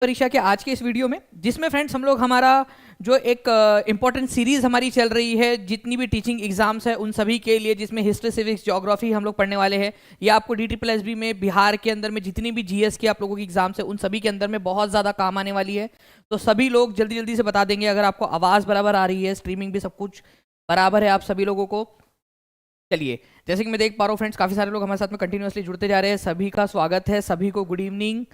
परीक्षा के आज के इस वीडियो में, जिसमें फ्रेंड्स हम लोग हमारा जो एक इंपॉर्टेंट सीरीज हमारी चल रही है, जितनी भी टीचिंग एग्जाम्स है उन सभी के लिए, जिसमें हिस्ट्री, सिविक्स, ज्योग्राफी हम लोग पढ़ने वाले हैं। ये आपको DSSB में, बिहार के अंदर में जितनी भी जीएस की आप लोगों की एग्जाम्स है उन सभी के अंदर में बहुत ज़्यादा काम आने वाली है। तो सभी लोग जल्दी जल्दी से बता देंगे अगर आपको आवाज़ बराबर आ रही है, स्ट्रीमिंग भी सब कुछ बराबर है आप सभी लोगों को। चलिए, जैसे कि मैं देख पा रहा हूँ फ्रेंड्स, काफ़ी सारे लोग हमारे साथ में कंटिन्यूसली जुड़ते जा रहे हैं। सभी का स्वागत है, सभी को गुड इवनिंग।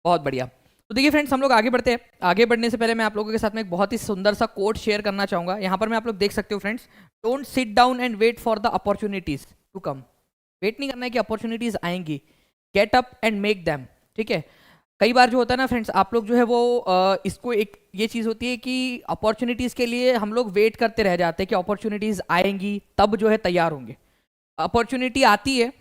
बहुत बढ़िया। तो देखिए फ्रेंड्स, हम लोग आगे बढ़ते हैं। आगे बढ़ने से पहले मैं आप लोगों के साथ में एक बहुत ही सुंदर सा कोट शेयर करना चाहूंगा। यहाँ पर मैं आप लोग देख सकते हो friends, don't sit down and wait for the opportunities to come. Wait नहीं करना है कि अपॉर्चुनिटीज आएंगी, get up and make them. ठीक है। कई बार जो होता है ना फ्रेंड्स, आप लोग जो है वो इसको एक ये चीज़ होती है कि अपॉर्चुनिटीज़ के लिए हम लोग वेट करते रह जाते हैं कि अपॉर्चुनिटीज़ आएंगी तब जो है तैयार होंगे। अपॉर्चुनिटी आती है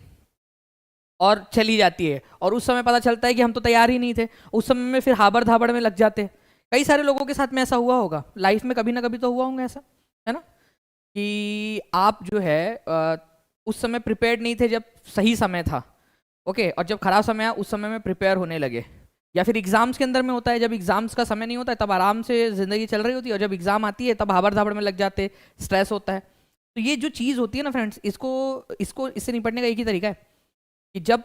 और चली जाती है, और उस समय पता चलता है कि हम तो तैयार ही नहीं थे। उस समय में फिर हाबड़ धाबड़ में लग जाते हैं। कई सारे लोगों के साथ में ऐसा हुआ होगा, लाइफ में कभी ना कभी तो हुआ होगा ऐसा, है ना, कि आप जो है उस समय प्रिपेयर्ड नहीं थे जब सही समय था। ओके, और जब खराब समय आया उस समय में प्रिपेयर होने लगे। या फिर एग्जाम्स के अंदर में होता है, जब एग्जाम्स का समय नहीं होता है तब आराम से जिंदगी चल रही होती है, और जब एग्जाम आती है तब हाबड़ धाबड़ में लग जाते, स्ट्रेस होता है। तो ये जो चीज़ होती है ना फ्रेंड्स, इससे निपटने का एक ही तरीका है कि जब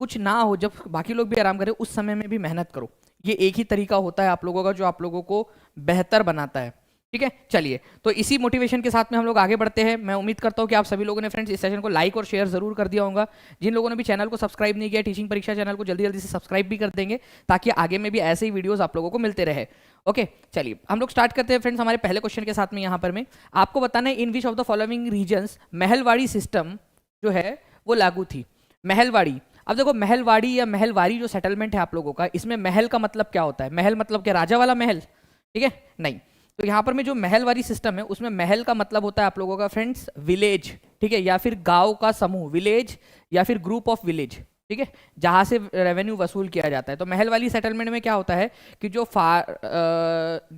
कुछ ना हो, जब बाकी लोग भी आराम करें, उस समय में भी मेहनत करो। ये एक ही तरीका होता है आप लोगों का जो आप लोगों को बेहतर बनाता है। ठीक है, चलिए, तो इसी मोटिवेशन के साथ में हम लोग आगे बढ़ते हैं। मैं उम्मीद करता हूँ कि आप सभी लोगों ने फ्रेंड्स इस सेशन को लाइक और शेयर जरूर कर दिया होगा। जिन लोगों ने भी चैनल को सब्सक्राइब नहीं किया, टीचिंग परीक्षा चैनल को जल्दी जल्दी से सब्सक्राइब भी कर देंगे, ताकि आगे में भी ऐसे ही वीडियोस आप लोगों को मिलते रहे। ओके, चलिए हम लोग स्टार्ट करते हैं फ्रेंड्स हमारे पहले क्वेश्चन के साथ में। यहाँ पर मैं आपको बताना है, in which of the following reasons Mahalwari system जो है वो लागू थी। महलवाड़ी, अब देखो महलवाड़ी या महलवारी जो सेटलमेंट है आप लोगों का, इसमें महल का मतलब क्या होता है? महल मतलब क्या, राजा वाला महल? ठीक है, नहीं। तो यहाँ पर में जो महलवारी सिस्टम है उसमें महल का मतलब होता है आप लोगों का फ्रेंड्स विलेज। ठीक है, या फिर गांव का समूह, विलेज या फिर ग्रुप ऑफ विलेज। ठीक है, जहाँ से रेवेन्यू वसूल किया जाता है। तो महल वाली सेटलमेंट में क्या होता है कि जो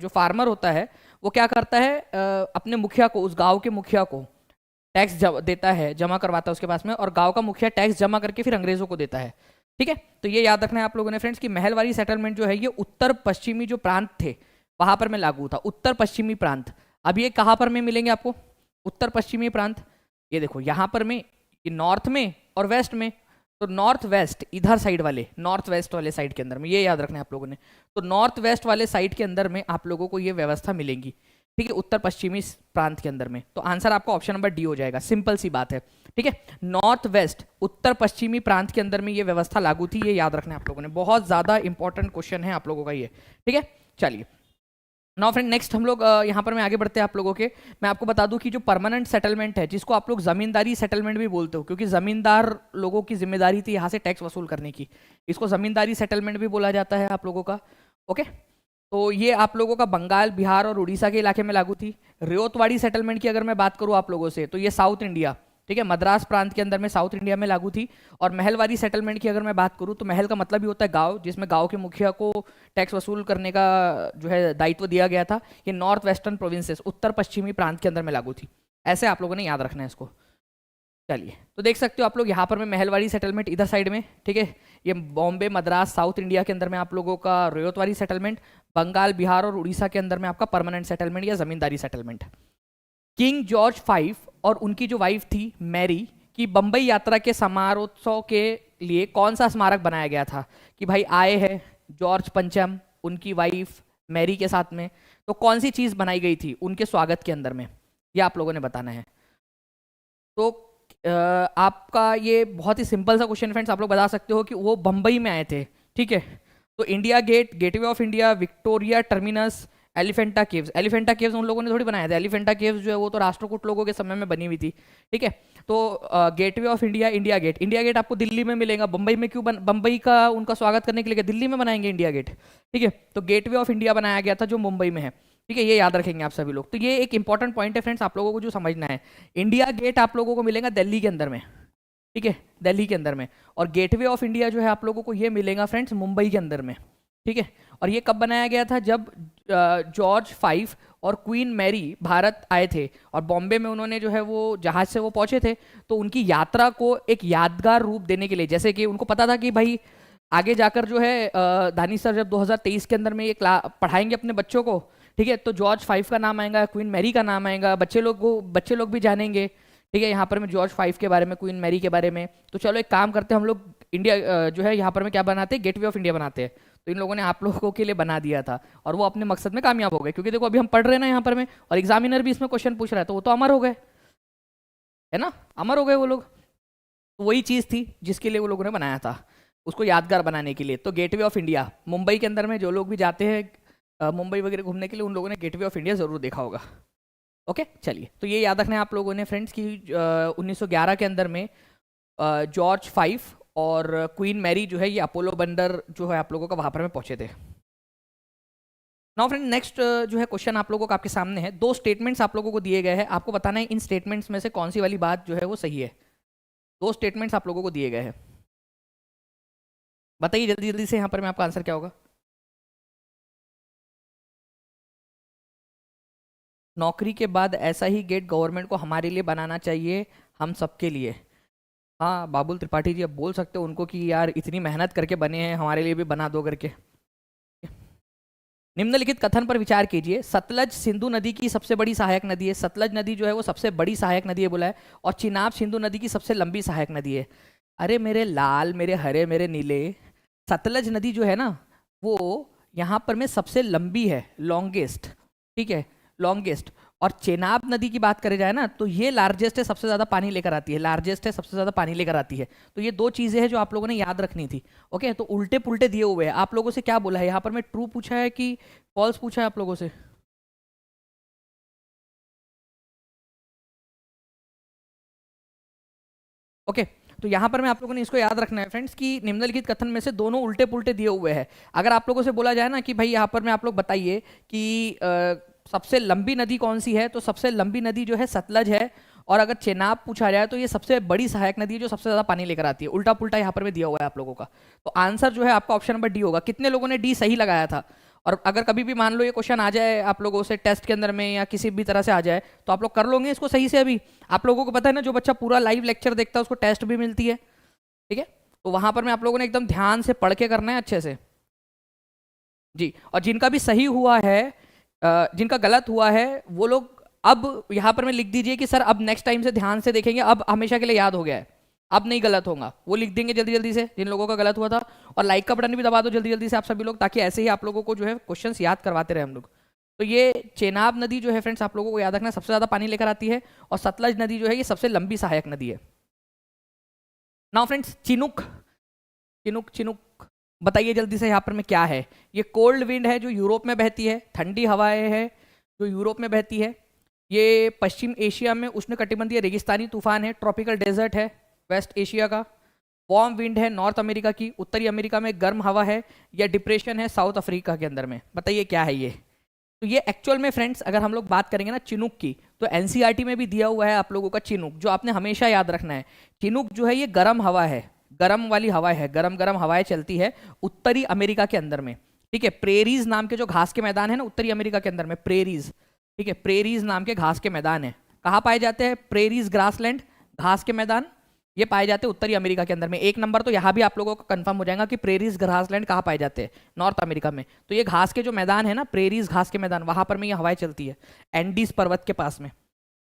फार्मर होता है वो क्या करता है, अपने मुखिया को, उस गाँव के मुखिया को टैक्स देता है, जमा करवाता है उसके पास में, और गांव का मुखिया टैक्स जमा करके फिर अंग्रेजों को देता है। ठीक है, तो ये याद रखना है आप लोगों ने फ्रेंड्स कि महलवारी सेटलमेंट जो है ये उत्तर पश्चिमी जो प्रांत थे वहां पर में लागू था। उत्तर पश्चिमी प्रांत। अब ये कहां पर में मिलेंगे आपको उत्तर पश्चिमी प्रांत? ये देखो यहाँ पर में, ये नॉर्थ में और वेस्ट में। तो नॉर्थ वेस्ट इधर साइड वाले, नॉर्थ वेस्ट वाले साइड के अंदर में, ये याद रखना है आप लोगों ने। तो नॉर्थ वेस्ट वाले साइड के अंदर में आप लोगों को ये व्यवस्था मिलेंगी। ठीक है, उत्तर पश्चिमी प्रांत के अंदर में। तो आंसर आपका ऑप्शन नंबर डी हो जाएगा। सिंपल सी बात है। ठीक है, नॉर्थ वेस्ट उत्तर पश्चिमी प्रांत के अंदर में ये व्यवस्था लागू थी। ये याद रखना है आप लोगों ने, बहुत ज्यादा इंपॉर्टेंट क्वेश्चन है आप लोगों का ये। ठीक है, चलिए नाउ फ्रेंड नेक्स्ट हम लोग यहाँ पर मैं आगे बढ़ते हैं आप लोगों के। मैं आपको बता दूं कि जो परमानेंट सेटलमेंट है, जिसको आप लोग जमींदारी सेटलमेंट भी बोलते हो, क्योंकि जमींदार लोगों की जिम्मेदारी थी यहाँ से टैक्स वसूल करने की, इसको जमींदारी सेटलमेंट भी बोला जाता है आप लोगों का। ओके, तो ये आप लोगों का बंगाल, बिहार और उड़ीसा के इलाके में लागू थी। रियोतवाड़ी सेटलमेंट की अगर मैं बात करूं आप लोगों से, तो ये साउथ इंडिया, ठीक है, मद्रास प्रांत के अंदर में, साउथ इंडिया में लागू थी। और महलवारी सेटलमेंट की अगर मैं बात करूं, तो महल का मतलब ही होता है गांव, जिसमें गांव के मुखिया को टैक्स वसूल करने का जो है दायित्व दिया गया था। ये नॉर्थ वेस्टर्न प्रोविंसेस, उत्तर पश्चिमी प्रांत के अंदर में लागू थी। ऐसे आप लोगों ने याद रखना है इसको। चलिए, तो देख सकते हो आप लोग यहाँ पर में महलवाड़ी सेटलमेंट इधर साइड में। ठीक है, ये बॉम्बे, मद्रास, साउथ इंडिया के अंदर में आप लोगों का रियोतवाड़ी सेटलमेंट, बंगाल, बिहार और उड़ीसा के अंदर में आपका परमानेंट सेटलमेंट या जमींदारी सेटलमेंट। किंग जॉर्ज V और उनकी जो वाइफ थी मैरी की बंबई यात्रा के समारोत्सव के लिए कौन सा स्मारक बनाया गया था? कि भाई आए हैं जॉर्ज पंचम उनकी वाइफ मैरी के साथ में, तो कौन सी चीज बनाई गई थी उनके स्वागत के अंदर में, ये आप लोगों ने बताना है। तो आपका ये बहुत ही सिंपल सा क्वेश्चन फ्रेंड्स, आप लोग बता सकते हो कि वो बंबई में आए थे। ठीक है, तो India Gate, gateway of India, Victoria Terminus, Elephanta caves. Elephanta caves उन लोगों ने थोड़ी बनाया था। एलिफेंटा केव्स जो है वो तो राष्ट्रकूट लोगों के समय में बनी हुई थी। ठीक है, तो gateway of India, India Gate, India Gate आपको दिल्ली में मिलेगा। बंबई में क्यों बंबई का उनका स्वागत करने के लिए दिल्ली में बनाएंगे इंडिया गेट? ठीक है, तो गेटवे ऑफ इंडिया बनाया गया था जो मुंबई में है। ठीक है, ये याद रखेंगे आप सभी लोग। तो ये एक इंपॉर्टेंट पॉइंट है फ्रेंड्स आप लोगों को जो समझना है। इंडिया गेट आप लोगों को मिलेगा दिल्ली के अंदर में। ठीक है, दिल्ली के अंदर में। और गेटवे ऑफ इंडिया जो है आप लोगों को ये मिलेगा फ्रेंड्स मुंबई के अंदर में। ठीक है, और ये कब बनाया गया था? जब जॉर्ज V और क्वीन मैरी भारत आए थे, और बॉम्बे में उन्होंने जो है वो जहाज से वो पहुंचे थे, तो उनकी यात्रा को एक यादगार रूप देने के लिए, जैसे कि उनको पता था कि भाई आगे जाकर जो है दानिश सर जब 2023 के अंदर में ये पढ़ाएंगे अपने बच्चों को, ठीक है, तो जॉर्ज 5 का नाम आएगा, क्वीन मैरी का नाम आएगा, बच्चे लोग भी जानेंगे, ठीक है, यहाँ पर में जॉर्ज 5 के बारे में, क्वीन मैरी के बारे में। तो चलो एक काम करते हैं, हम लोग इंडिया जो है यहाँ पर में क्या बनाते हैं, गेटवे ऑफ इंडिया बनाते हैं। तो इन लोगों ने आप लोगों के लिए बना दिया था और वो अपने मकसद में कामयाब हो गए, क्योंकि देखो अभी हम पढ़ रहे हैं ना यहाँ पर में, और एग्जामिनर भी इसमें क्वेश्चन पूछ रहा है, तो वो तो अमर हो गए, है ना, अमर हो गए वो लोग। तो वही चीज़ थी जिसके लिए वो लोगों ने बनाया था, उसको यादगार बनाने के लिए। तो गेटवे ऑफ इंडिया, मुंबई के अंदर में जो लोग भी जाते हैं मुंबई वगैरह घूमने के लिए, उन लोगों ने गेटवे ऑफ इंडिया ज़रूर देखा होगा। ओके, चलिए, तो ये याद रखना है आप लोगों ने फ्रेंड्स कि 1911 के अंदर में जॉर्ज 5 और क्वीन मैरी जो है ये अपोलो बंदर जो है आप लोगों का वहाँ पर में पहुँचे थे। नाउ फ्रेंड नेक्स्ट जो है क्वेश्चन आप लोगों का आपके सामने है। दो स्टेटमेंट्स आप लोगों को दिए गए हैं, आपको बताना है इन स्टेटमेंट्स में से कौन सी वाली बात जो है वो सही है। दो स्टेटमेंट्स आप लोगों को दिए गए हैं, बताइए जल्दी जल्दी से यहाँ पर में आपका आंसर क्या होगा। नौकरी के बाद ऐसा ही गेट गवर्नमेंट को हमारे लिए बनाना चाहिए, हम सबके लिए। हाँ बाबुल त्रिपाठी जी, अब बोल सकते हो उनको कि यार इतनी मेहनत करके बने हैं, हमारे लिए भी बना दो करके। निम्नलिखित कथन पर विचार कीजिए। सतलज सिंधु नदी की सबसे बड़ी सहायक नदी है। सतलज नदी जो है वो सबसे बड़ी सहायक नदी है बोला है, और चिनाब सिंधु नदी की सबसे लंबी सहायक नदी है। अरे मेरे लाल, मेरे हरे, मेरे नीले, सतलज नदी जो है ना वो यहाँ पर में सबसे लंबी है, लॉन्गेस्ट, ठीक है, लॉन्गेस्ट। और चेनाब नदी की बात करें जाए ना तो ये लार्जेस्ट है, सबसे ज़्यादा पानी लेकर आती है, लार्जेस्ट है, सबसे ज़्यादा पानी लेकर आती है। तो ये दो चीज़ें हैं जो आप लोगों ने याद रखनी थी। ओके, तो उल्टे पुल्टे दिए हुए हैं। आप लोगों से क्या बोला है यहाँ पर, मैं ट्रू पूछा है कि फॉल्स पूछा है आप लोगों से? ओके, तो यहाँ पर मैं आप लोगों ने इसको याद रखना है फ्रेंड्स कि निम्नलिखित कथन में से दोनों उल्टे पुल्टे दिए हुए हैं। अगर आप लोगों से बोला जाए ना कि भाई यहाँ पर मैं आप लोग बताइए कि सबसे लंबी नदी कौन सी है, तो सबसे लंबी नदी जो है सतलज है। और अगर चेनाब पूछा जाए तो ये सबसे बड़ी सहायक नदी है जो सबसे ज्यादा पानी लेकर आती है। उल्टा पुल्टा यहाँ पर में दिया हुआ है आप लोगों का। तो आंसर जो है आपका ऑप्शन नंबर डी होगा। कितने लोगों ने डी सही लगाया था? और अगर कभी भी मान लो ये क्वेश्चन आ जाए आप लोगों से टेस्ट के अंदर में या किसी भी तरह से आ जाए तो आप लोग कर लोगे इसको सही से? अभी आप लोगों को पता है ना, जो बच्चा पूरा लाइव लेक्चर देखता है उसको टेस्ट भी मिलती है, ठीक है, तो वहां पर में आप लोगों ने एकदम ध्यान से पढ़ के करना है अच्छे से जी। और जिनका भी सही हुआ है, जिनका गलत हुआ है वो लोग अब यहाँ पर मैं लिख दीजिए कि सर अब नेक्स्ट टाइम से ध्यान से देखेंगे, अब हमेशा के लिए याद हो गया है, अब नहीं गलत होगा। वो लिख देंगे जल्दी जल्दी से जिन लोगों का गलत हुआ था। और लाइक का बटन भी दबा दो जल्दी जल्दी से आप सभी लोग, ताकि ऐसे ही आप लोगों को जो है क्वेश्चंस याद करवाते रहे हम लोग। तो ये चेनाब नदी जो है फ्रेंड्स आप लोगों को याद रखना सबसे ज्यादा पानी लेकर आती है, और सतलज नदी जो है ये सबसे लंबी सहायक नदी है। Now friends Chinook, Chinook Chinook बताइए जल्दी से यहाँ पर में क्या है। ये कोल्ड विंड है जो यूरोप में बहती है, ठंडी हवाएं है जो यूरोप में बहती है। ये पश्चिम एशिया में उष्णकटिबंधीय रेगिस्तानी तूफान है, ट्रॉपिकल डेजर्ट है वेस्ट एशिया का। वार्म विंड है नॉर्थ अमेरिका की, उत्तरी अमेरिका में गर्म हवा है, या डिप्रेशन है साउथ अफ्रीका के अंदर में। बताइए क्या है ये। तो ये एक्चुअल में फ्रेंड्स अगर हम लोग बात करेंगे ना चिनुक की, तो एनसीईआरटी में भी दिया हुआ है आप लोगों का चिनुक, जो आपने हमेशा याद रखना है। चिनुक जो है ये गर्म हवा है, गर्म वाली हवा है, गर्म गर्म हवाएं चलती है उत्तरी अमेरिका के अंदर में, ठीक है। प्रेरीज नाम के जो घास के मैदान है ना उत्तरी अमेरिका के अंदर में, प्रेरीज, ठीक है, प्रेरीज नाम के घास के मैदान है। कहाँ पाए जाते हैं प्रेरीज ग्रासलैंड घास के मैदान? ये पाए जाते हैं उत्तरी अमेरिका के अंदर में। एक नंबर तो यहाँ भी आप लोगों को कंफर्म हो जाएगा कि प्रेरीज ग्रासलैंड कहाँ पाए जाते हैं, नॉर्थ अमेरिका में। तो ये घास के जो मैदान है ना, प्रेरीज घास के मैदान, वहां पर में ये हवाएं चलती है एंडीज पर्वत के पास में,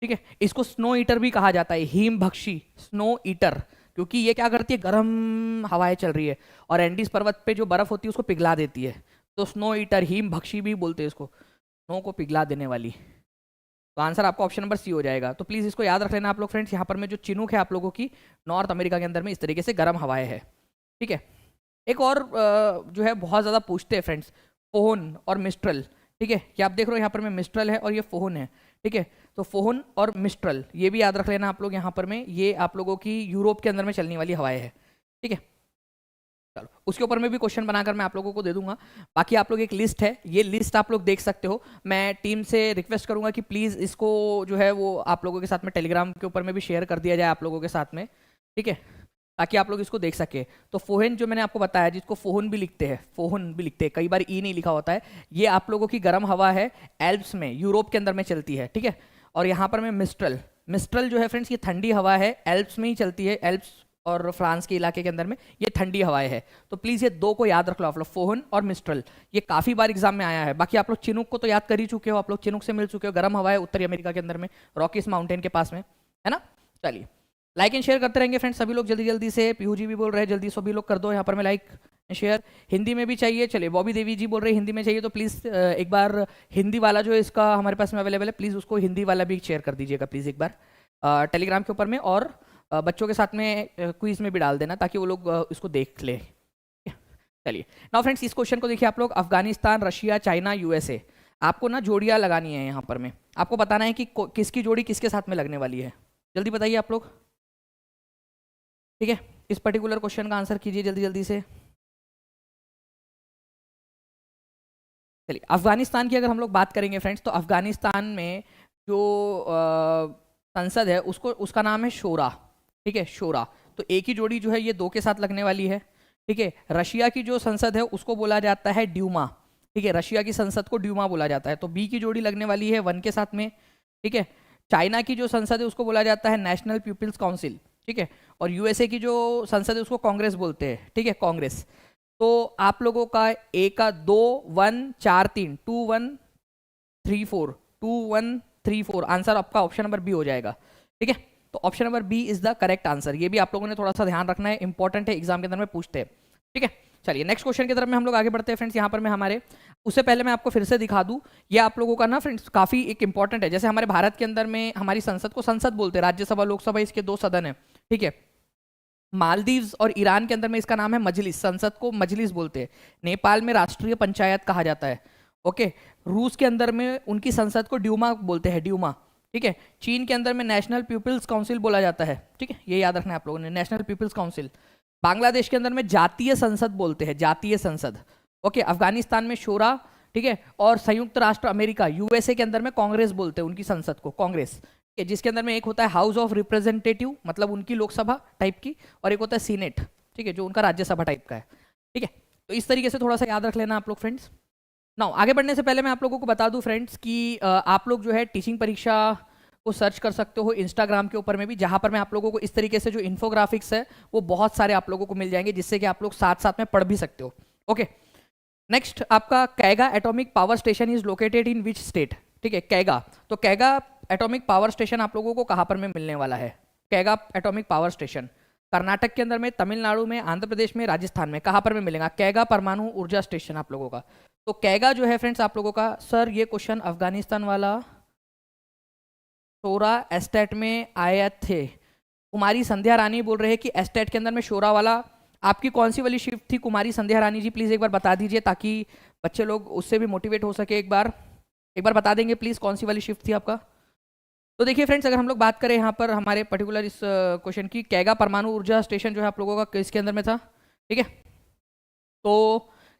ठीक है। इसको स्नो ईटर भी कहा जाता है, हिम भक्षी स्नो ईटर, क्योंकि ये क्या करती है, गर्म हवाएं चल रही है और एंडीज पर्वत पे जो बर्फ होती है उसको पिघला देती है। तो स्नो ईटर, हिम भक्षी भी बोलते हैं इसको, स्नो को पिघला देने वाली। तो आंसर आपका ऑप्शन नंबर सी हो जाएगा। तो प्लीज़ इसको याद रख लेना आप लोग फ्रेंड्स। यहाँ पर में जो चिनुक है आप लोगों की नॉर्थ अमेरिका के अंदर में इस तरीके से गर्म हवाएं है, ठीक है। एक और जो है बहुत ज़्यादा पूछते हैं फ्रेंड्स, फोहन और मिस्ट्रल, ठीक है। ये आप देख रहे हो यहाँ पर में मिस्ट्रल है और ये फोहन है, ठीक है। तो फोहन और मिस्ट्रल ये भी याद रख लेना आप लोग यहाँ पर में, ये आप लोगों की यूरोप के अंदर में चलने वाली हवाएं है, ठीक है। चलो उसके ऊपर में भी क्वेश्चन बनाकर मैं आप लोगों को दे दूंगा। बाकी आप लोग एक लिस्ट है, ये लिस्ट आप लोग देख सकते हो। मैं टीम से रिक्वेस्ट करूंगा कि प्लीज़ इसको जो है वो आप लोगों के साथ में टेलीग्राम के ऊपर में भी शेयर कर दिया जाए आप लोगों के साथ में, ठीक है, ताकि आप लोग इसको देख सके। तो फोहन जो मैंने आपको बताया, जिसको फोहन भी लिखते हैं, फोहन भी लिखते हैं, कई बार ई नहीं लिखा होता है, ये आप लोगों की गर्म हवा है, एल्प्स में यूरोप के अंदर में चलती है, ठीक है। और यहाँ पर मैं मिस्ट्रल, मिस्ट्रल जो है फ्रेंड्स ये ठंडी हवा है, एल्प्स में ही चलती है, एल्प्स और फ्रांस के इलाके के अंदर में ये ठंडी हवाएं है। तो प्लीज़ ये दो को याद रख लो आप लोग, फोहन और मिस्ट्रल। ये काफ़ी बार एग्जाम में आया है। बाकी आप लोग चिनूक को तो याद कर ही चुके हो, आप लोग चिनूक से मिल चुके हो, गर्म हवा है उत्तरी अमेरिका के अंदर में, रॉकीज माउंटेन के पास में, है ना। चलिए लाइक एंड शेयर करते रहेंगे फ्रेंड्स सभी लोग जल्दी जल्दी से। पीहू जी भी बोल रहे हैं जल्दी सभी लोग कर दो यहाँ पर मैं लाइक शेयर। हिंदी में भी चाहिए, चलिए बॉबी देवी जी बोल रहे हैं हिंदी में चाहिए, तो प्लीज़ एक बार हिंदी वाला जो इसका हमारे पास में अवेलेबल है, प्लीज़ उसको हिंदी वाला भी शेयर कर दीजिएगा प्लीज़ एक बार टेलीग्राम के ऊपर में, और बच्चों के साथ में क्विज में भी डाल देना ताकि वो लोग इसको देख ले। चलिए नाउ फ्रेंड्स इस क्वेश्चन को देखिए आप लोग, अफगानिस्तान, रशिया, चाइना, यूएसए, आपको ना जोड़ियाँ लगानी है यहाँ पर में, आपको बताना है कि किसकी जोड़ी किसके साथ में लगने वाली है। जल्दी बताइए आप लोग, ठीक है। इस पर्टिकुलर क्वेश्चन का आंसर कीजिए जल्दी जल्दी से। चलिए अफगानिस्तान की अगर हम लोग बात करेंगे फ्रेंड्स, तो अफगानिस्तान में जो संसद है उसको, उसका नाम है शोरा, ठीक है, शोरा। तो एक ही जोड़ी जो है ये दो के साथ लगने वाली है, ठीक है। रशिया की जो संसद है उसको बोला जाता है ड्यूमा, ठीक है, रशिया की संसद को ड्यूमा बोला जाता है, तो बी की जोड़ी लगने वाली है 1 के साथ में, ठीक है। चाइना की जो संसद है उसको बोला जाता है नेशनल पीपल्स काउंसिल, ठीक है। और यूएसए की जो संसद है उसको कांग्रेस बोलते हैं, ठीक है, कांग्रेस। तो आप लोगों का ए का 2 1 4 3 2 1 3 4 2 1 3 4 आंसर आपका ऑप्शन नंबर बी हो जाएगा, ठीक है। तो option number B is the correct answer. ये भी आप लोगों ने थोड़ा सा ध्यान रखना है, इंपॉर्टेंट है, एग्जाम के अंदर में पूछते हैं, ठीक है। चलिए नेक्स्ट क्वेश्चन की तरफ में हम लोग आगे बढ़ते हैं फ्रेंड्स। यहाँ पर मैं हमारे, उससे पहले मैं आपको फिर से दिखा दूं, ये आप लोगों का ना फ्रेंड्स काफ़ी एक इंपॉर्टेंट है। जैसे हमारे भारत के अंदर में हमारी संसद को संसद बोलते हैं, राज्यसभा लोकसभा इसके 2 सदन है, ठीक है। मालदीव्स और ईरान के अंदर में इसका नाम है मजलिस, संसद को मजलिस बोलते हैं। नेपाल में राष्ट्रीय पंचायत कहा जाता है, ओके। रूस के अंदर में उनकी संसद को ड्यूमा बोलते हैं, ड्यूमा, ठीक है। चीन के अंदर में नेशनल पीपल्स काउंसिल बोला जाता है, ठीक है, ये याद रखना है आप लोगों ने, नेशनल पीपल्स काउंसिल। बांग्लादेश के अंदर में जातीय संसद बोलते हैं, जातीय संसद, ओके। अफगानिस्तान में शोरा, ठीक है। और संयुक्त राष्ट्र अमेरिका यूएसए के अंदर में कांग्रेस बोलते हैं उनकी संसद को, कांग्रेस, जिसके अंदर में एक होता है हाउस ऑफ रिप्रेजेंटेटिव, मतलब उनकी लोकसभा टाइप की, और एक होता है सीनेट, ठीक है, जो उनका राज्यसभा टाइप का है, ठीक है। तो इस तरीके से थोड़ा सा याद रख लेना आप लोग फ्रेंड्स। नाउ आगे बढ़ने से पहले मैं आप लोगों को बता दूं फ्रेंड्स कि आप लोग जो है टीचिंग परीक्षा को सर्च कर सकते हो इंस्टाग्राम के ऊपर में भी, जहां पर मैं आप लोगों को इस तरीके से जो इन्फोग्राफिक्स है वो बहुत सारे आप लोगों को मिल जाएंगे, जिससे कि आप लोग साथ साथ में पढ़ भी सकते हो, ओके। नेक्स्ट आपका Kaiga atomic power station is located in which state, ठीक है, कैगा। तो कैगा एटॉमिक पावर स्टेशन आप लोगों को कहाँ पर में मिलने वाला है? Kaiga atomic power station Karnataka के अंदर में, तमिलनाडु में, आंध्र प्रदेश में, राजस्थान में, कहाँ पर में मिलेगा? कैगा परमाणु ऊर्जा स्टेशन आप लोगों का। तो कैगा जो है फ्रेंड्स आप लोगों का, सर ये क्वेश्चन अफगानिस्तान वाला शोरा एस्टेट में आए थे, कुमारी संध्या रानी बोल रहे हैं कि एस्टेट के अंदर में शोरा वाला, आपकी कौन सी वाली शिफ्ट थी कुमारी संध्या रानी जी? प्लीज़ एक बार बता दीजिए ताकि बच्चे लोग उससे भी मोटिवेट हो सके। एक बार बता देंगे प्लीज़ कौन सी वाली शिफ्ट थी आपका? तो देखिए फ्रेंड्स, अगर हम लोग बात करें यहाँ पर हमारे पर्टिकुलर इस क्वेश्चन की, कैगा परमाणु ऊर्जा स्टेशन जो है आप लोगों का किसके अंदर में था, ठीक है। तो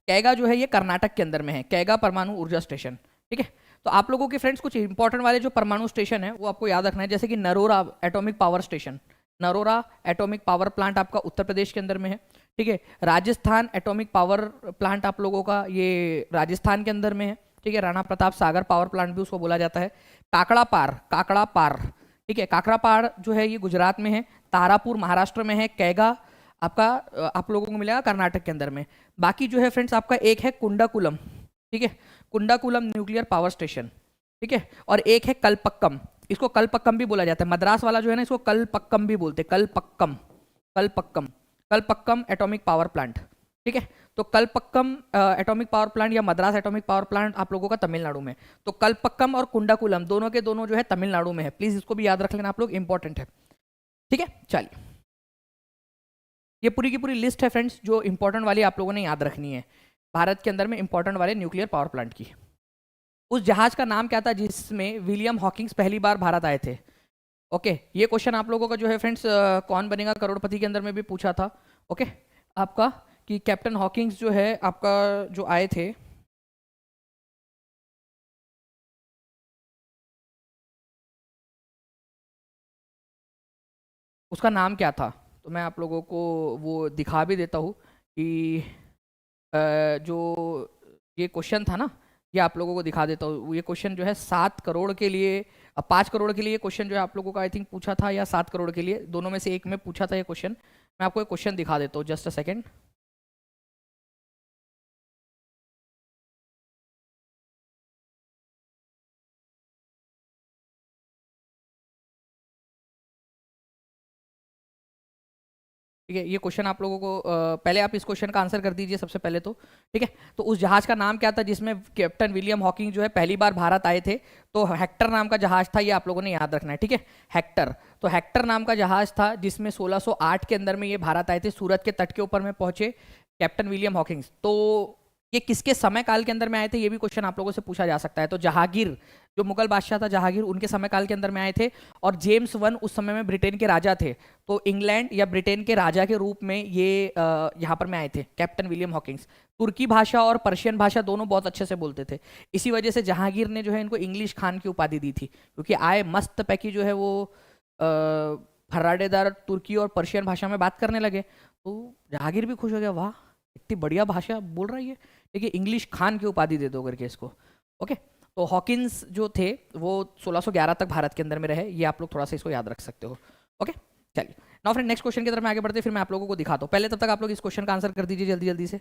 कैगा जो है ये कर्नाटक के अंदर में है, कैगा परमाणु ऊर्जा स्टेशन, ठीक है। तो आप लोगों के फ्रेंड्स कुछ इंपॉर्टेंट वाले जो परमाणु स्टेशन है वो आपको याद रखना है, जैसे कि Narora atomic power station, Narora atomic power plant आपका उत्तर प्रदेश के अंदर में है, ठीक है। राजस्थान एटॉमिक पावर प्लांट आप लोगों का ये राजस्थान के अंदर में है, ठीक है। राणा प्रताप सागर पावर प्लांट भी उसको बोला जाता है। काकड़ा पार, ठीक है, काकड़ा पार जो है ये गुजरात में है। तारापुर महाराष्ट्र में है। कैगा आपका आप लोगों को मिलेगा कर्नाटक के अंदर में। बाकी जो है फ्रेंड्स आपका एक है कुंडाकुलम, ठीक है, कुंडाकुलम न्यूक्लियर पावर स्टेशन, ठीक है। और एक है कलपक्कम, इसको कलपक्कम भी बोला जाता है। मद्रास वाला जो है ना इसको कलपक्कम भी बोलते हैं, कलपक्कम एटॉमिक पावर प्लांट, ठीक है। तो कलपक्कम एटॉमिक पावर प्लांट या मद्रास एटॉमिक पावर प्लांट आप लोगों का तमिलनाडु में। तो कलपक्कम और कुंडाकुलम दोनों के दोनों जो है तमिलनाडु में है, प्लीज इसको भी याद रख लेना आप लोग, इंपॉर्टेंट है, ठीक है। चलिए ये पूरी की पूरी लिस्ट है फ्रेंड्स जो इंपॉर्टेंट वाली आप लोगों ने याद रखनी है भारत के अंदर में इंपॉर्टेंट वाले न्यूक्लियर पावर प्लांट की। उस जहाज का नाम क्या था जिसमें विलियम हॉकिंग्स पहली बार भारत आए थे? ओके, ये क्वेश्चन आप लोगों का जो है फ्रेंड्स कौन बनेगा करोड़पति के अंदर में भी पूछा था, ओके आपका, कि कैप्टन हॉकिंग्स जो है आपका जो आए थे, उसका नाम क्या था? तो मैं आप लोगों को वो दिखा भी देता हूँ कि जो ये क्वेश्चन था ना, ये आप लोगों को दिखा देता हूँ। ये क्वेश्चन जो है 7 करोड़ के लिए, 5 करोड़ के लिए क्वेश्चन जो है आप लोगों का आई थिंक पूछा था, या 7 करोड़ के लिए, दोनों में से एक में पूछा था ये क्वेश्चन। मैं आपको एक क्वेश्चन दिखा देता हूँ, जस्ट अ सेकेंड। ठीक है, ये क्वेश्चन आप लोगों को पहले आप इस क्वेश्चन का आंसर कर दीजिए सबसे पहले तो। ठीक है, तो उस जहाज का नाम क्या था जिसमें कैप्टन विलियम हॉकिंग जो है पहली बार भारत आए थे? तो हेक्टर नाम का जहाज था, ये आप लोगों ने याद रखना है। ठीक है, हेक्टर। तो हेक्टर नाम का जहाज था जिसमें 1608 के अंदर में ये भारत आए थे, सूरत के तट के ऊपर में पहुंचे कैप्टन विलियम हॉकिंग्स। तो ये किसके समय काल के अंदर में आए थे, ये भी क्वेश्चन आप लोगों से पूछा जा सकता है। तो जहांगीर, जो मुगल बादशाह था जहांगीर, उनके समय काल के अंदर में आए थे। और जेम्स वन उस समय में ब्रिटेन के राजा थे, तो इंग्लैंड या ब्रिटेन के राजा के रूप में ये यहाँ पर में आए थे कैप्टन विलियम हॉकिंग्स। तुर्की भाषा और पर्शियन भाषा दोनों बहुत अच्छे से बोलते थे, इसी वजह से जहांगीर ने जो है इनको इंग्लिश खान की उपाधि दी थी, क्योंकि आए मस्त पैकी जो है वो फर्राटेदार तुर्की और पर्शियन भाषा में बात करने लगे। तो जहांगीर भी खुश हो गया, वाह इतनी बढ़िया भाषा बोल रही है, देखिए इंग्लिश खान की उपाधि दे दो करके इसको। ओके, तो हॉकिंस जो थे वो 1611 तक भारत के अंदर में रहे, ये आप लोग थोड़ा सा इसको याद रख सकते हो। ओके, चलिए नाउ फ्रेंड नेक्स्ट क्वेश्चन की तरफ मैं आगे बढ़ते, फिर मैं आप लोगों को दिखाता हूँ। पहले तब तक आप लोग इस क्वेश्चन का आंसर कर दीजिए जल्दी जल्दी से।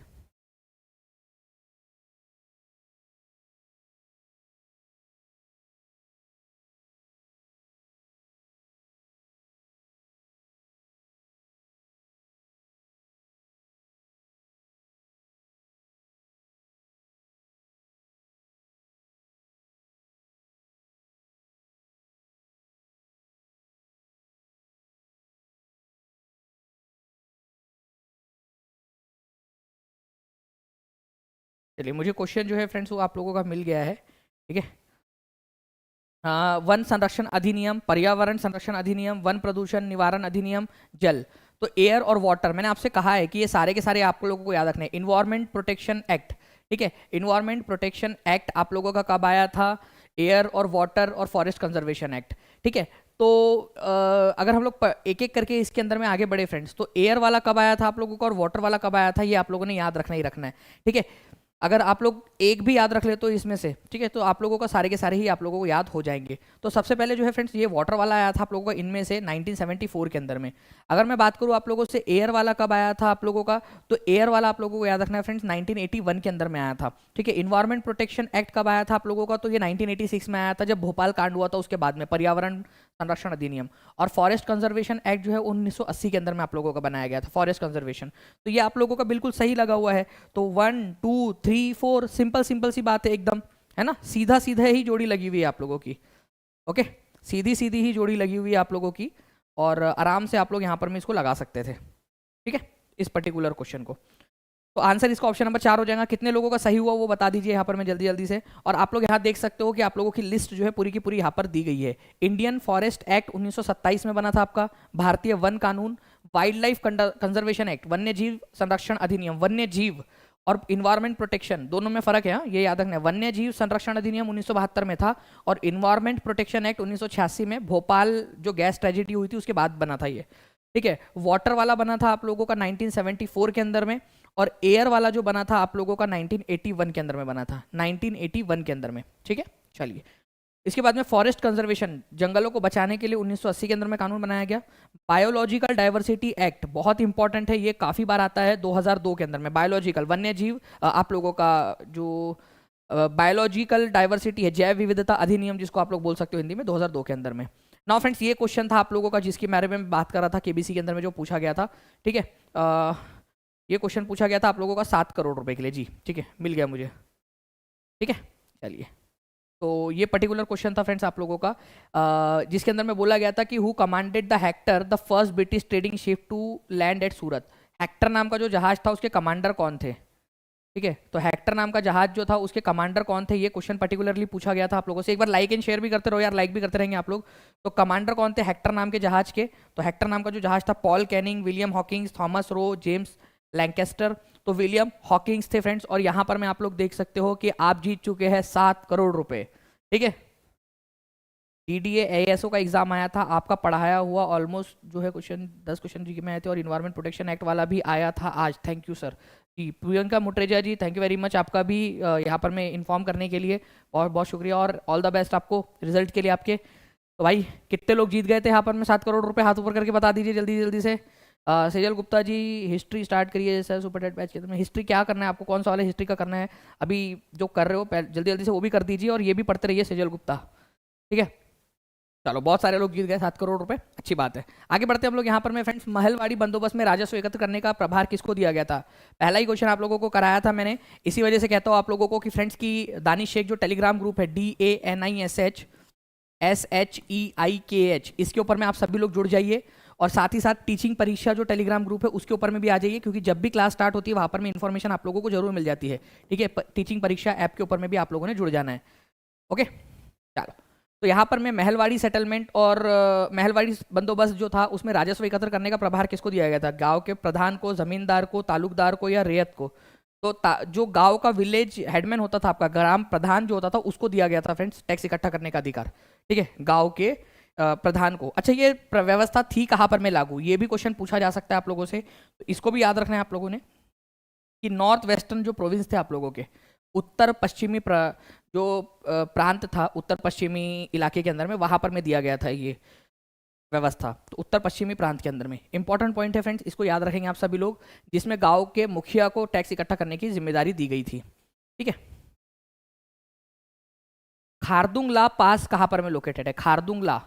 चलिए, मुझे क्वेश्चन जो है फ्रेंड्स वो आप लोगों का मिल गया है। ठीक है, वन संरक्षण अधिनियम, पर्यावरण संरक्षण अधिनियम, वन प्रदूषण निवारण अधिनियम, जल। तो एयर और वाटर, मैंने आपसे कहा है कि ये सारे के सारे आप लोगों को याद रखने हैं। इन्वायरमेंट प्रोटेक्शन एक्ट, ठीक है, इन्वायरमेंट प्रोटेक्शन एक्ट आप लोगों का कब आया था? एयर और वाटर और फॉरेस्ट कंजर्वेशन एक्ट। ठीक है, तो अगर हम लोग एक एक करके इसके अंदर में आगे बढ़े फ्रेंड्स, तो एयर वाला कब आया था आप लोगों का और वाटर वाला कब आया था, ये आप लोगों ने याद रखना ही रखना है। ठीक है, अगर आप लोग एक भी याद रख ले तो इसमें से, ठीक है, तो आप लोगों का सारे के सारे ही आप लोगों को याद हो जाएंगे। तो सबसे पहले जो है फ्रेंड्स ये वाटर वाला आया था आप लोगों का इनमें से 1974 के अंदर में। अगर मैं बात करूँ आप लोगों से एयर वाला कब आया था आप लोगों का, तो एयर वाला आप लोगों को याद रखना है फ्रेंड्स 1981 के अंदर में आया था। ठीक है, इन्वायरमेंट प्रोटेक्शन एक्ट कब आया था आप लोगों का, तो ये 1986 में आया था, जब भोपाल कांड हुआ था उसके बाद में, पर्यावरण संरक्षण अधिनियम। और फॉरेस्ट कंजर्वेशन एक्ट जो है 1980 के अंदर में आप लोगों का बनाया गया था, फॉरेस्ट कंजर्वेशन। तो ये आप लोगों का बिल्कुल सही लगा हुआ है। तो 1 2 3 4 सिंपल सिंपल सी बात है एकदम, है ना, सीधा सीधा ही जोड़ी लगी हुई है आप लोगों की। ओके, सीधी सीधी ही जोड़ी लगी हुई है आप लोगों की, और आराम से आप लोग यहाँ पर में इसको लगा सकते थे। ठीक है, इस पर्टिकुलर क्वेश्चन को। तो आंसर इसका ऑप्शन नंबर 4 हो जाएगा। कितने लोगों का सही हुआ वो बता दीजिए यहाँ पर मैं जल्दी जल्दी से। और आप लोग यहाँ देख सकते हो कि आप लोगों की लिस्ट जो है पूरी की पूरी यहाँ पर दी गई है। इंडियन फॉरेस्ट एक्ट 1927 में बना था आपका, भारतीय वन कानून, वाइल्ड लाइफ कंजर्वेशन एक्ट, वन्य जीव संरक्षण अधिनियम, वन्य जीव और इन्वायरमेंट प्रोटेक्शन दोनों में फर्क है, हाँ ये याद रखना है। वन्य जीव संरक्षण अधिनियम 1972 में था, और इन्वायरमेंट प्रोटेक्शन एक्ट 1986 में भोपाल जो गैस ट्रेजेडी हुई थी उसके बाद बना था ये। ठीक है, वाटर वाला बना था आप लोगों का 1974 के अंदर में, और एयर वाला जो बना था आप लोगों का 1981 के अंदर में बना था, 1981 के अंदर में। ठीक है, चलिए इसके बाद में फॉरेस्ट कंजर्वेशन, जंगलों को बचाने के लिए 1980 के अंदर में कानून बनाया गया। बायोलॉजिकल डाइवर्सिटी एक्ट बहुत इंपॉर्टेंट है, ये काफी बार आता है 2002 के अंदर में। बायोलॉजिकल वन्य जीव आप लोगों का जो बायोलॉजिकल डाइवर्सिटी है, जैव विविधता अधिनियम जिसको आप लोग बोल सकते हो हिंदी में, 2002 के अंदर में। नाउ फ्रेंड्स ये क्वेश्चन था आप लोगों का जिसके बारे में बात कर रहा था, केबीसी के अंदर में जो पूछा गया था। ठीक है, ये क्वेश्चन पूछा गया था आप लोगों का 7 करोड़ रुपए के लिए जी। ठीक है, मिल गया मुझे। ठीक है, चलिए तो ये पर्टिकुलर क्वेश्चन था फ्रेंड्स आप लोगों का, जिसके अंदर में बोला गया था कि who commanded the Hector the first British trading ship to land at Surat. Hector नाम का जो जहाज था उसके कमांडर कौन थे? ठीक है, तो हेक्टर नाम का जहाज जो था उसके कमांडर कौन थे, ये क्वेश्चन पर्टिकुलरली पूछा गया था आप लोगों से। एक बार लाइक एंड शेयर भी करते रहो यार, लाइक भी करते रहेंगे आप लोग। तो कमांडर कौन थे हेक्टर नाम के जहाज के? तो हेक्टर नाम का जो जहाज था, Paul Canning, William Hawkins, Thomas Roe, James Lancaster. तो विलियम हॉकिंग्स थे फ्रेंड्स, और यहाँ पर मैं आप लोग देख सकते हो कि आप जीत चुके हैं 7 करोड़ रुपए। ठीक है, डीडीए एएसओ का एग्जाम आया था, आपका पढ़ाया हुआ ऑलमोस्ट जो है क्वेश्चन 10 क्वेश्चन जी के में आए थे, और इन्वायरमेंट प्रोटेक्शन एक्ट वाला भी आया था आज। Thank you sir ji. Priyanka Mutreja ji, thank you very much, आपका भी यहाँ पर मैं इन्फॉर्म करने के लिए बहुत बहुत शुक्रिया, और ऑल द बेस्ट आपको रिजल्ट के लिए आपके। तो भाई कितने लोग जीत गए थे यहाँ पर में 7 करोड़ रुपए, हाथ ऊपर करके बता दीजिए जल्दी जल्दी से। सेजल गुप्ता जी, हिस्ट्री स्टार्ट करिए सर सुपर बैच के अंदर में। हिस्ट्री क्या करना है आपको, कौन सा वाला हिस्ट्री का करना है अभी जो कर रहे हो, जल्दी जल्दी से वो भी कर दीजिए और ये भी पढ़ते रहिए सेजल गुप्ता, ठीक है। चलो, बहुत सारे लोग जीत गए 7 करोड़ रुपए, अच्छी बात है। आगे बढ़ते हैं हम लोग यहाँ पर में फ्रेंड्स। महलवाड़ी बंदोबस्त में राजस्व एकत्र करने का प्रभार किसको दिया गया था? पहला ही क्वेश्चन आप लोगों को कराया था मैंने, इसी वजह से कहता हूँ आप लोगों को कि फ्रेंड्स की दानिश शेख जो टेलीग्राम ग्रुप है DANISHSHEIKH, इसके ऊपर में आप सभी लोग जुड़ जाइए और साथ ही साथ टीचिंग परीक्षा जो टेलीग्राम ग्रुप है उसके ऊपर में भी आ जाइए, क्योंकि जब भी क्लास स्टार्ट होती है वहाँ पर में इन्फॉर्मेशन आप लोगों को जरूर मिल जाती है, ठीक है। टीचिंग परीक्षा ऐप के ऊपर में भी आप लोगों ने जुड़ जाना है, ओके। चलो, तो यहाँ पर मैं महलवाड़ी सेटलमेंट और महलवाड़ी बंदोबस्त जो था उसमें राजस्व एकत्र करने का प्रभार किसको दिया गया था? गांव के प्रधान को, जमींदार को, तालुकदार को या रेयत को? तो जो गांव का विलेज हेडमैन होता था, आपका ग्राम प्रधान जो होता था, उसको दिया गया था फ्रेंड्स टैक्स इकट्ठा करने का अधिकार, ठीक है, गांव के प्रधान को। अच्छा, ये व्यवस्था थी कहाँ पर में लागू, ये भी क्वेश्चन पूछा जा सकता है आप लोगों से, तो इसको भी याद रखना है आप लोगों ने कि नॉर्थ वेस्टर्न जो प्रोविंस थे आप लोगों के, उत्तर पश्चिमी जो प्रांत था उत्तर पश्चिमी इलाके के अंदर में, वहां पर में दिया गया था ये व्यवस्था, तो उत्तर पश्चिमी प्रांत के अंदर में। इंपॉर्टेंट पॉइंट है फ्रेंड्स, इसको याद रखेंगे आप सभी लोग, जिसमें गांव के मुखिया को टैक्स इकट्ठा करने की जिम्मेदारी दी गई थी, ठीक है। खारदुंगला पास कहाँ पर में लोकेटेड है? खारदुंगला,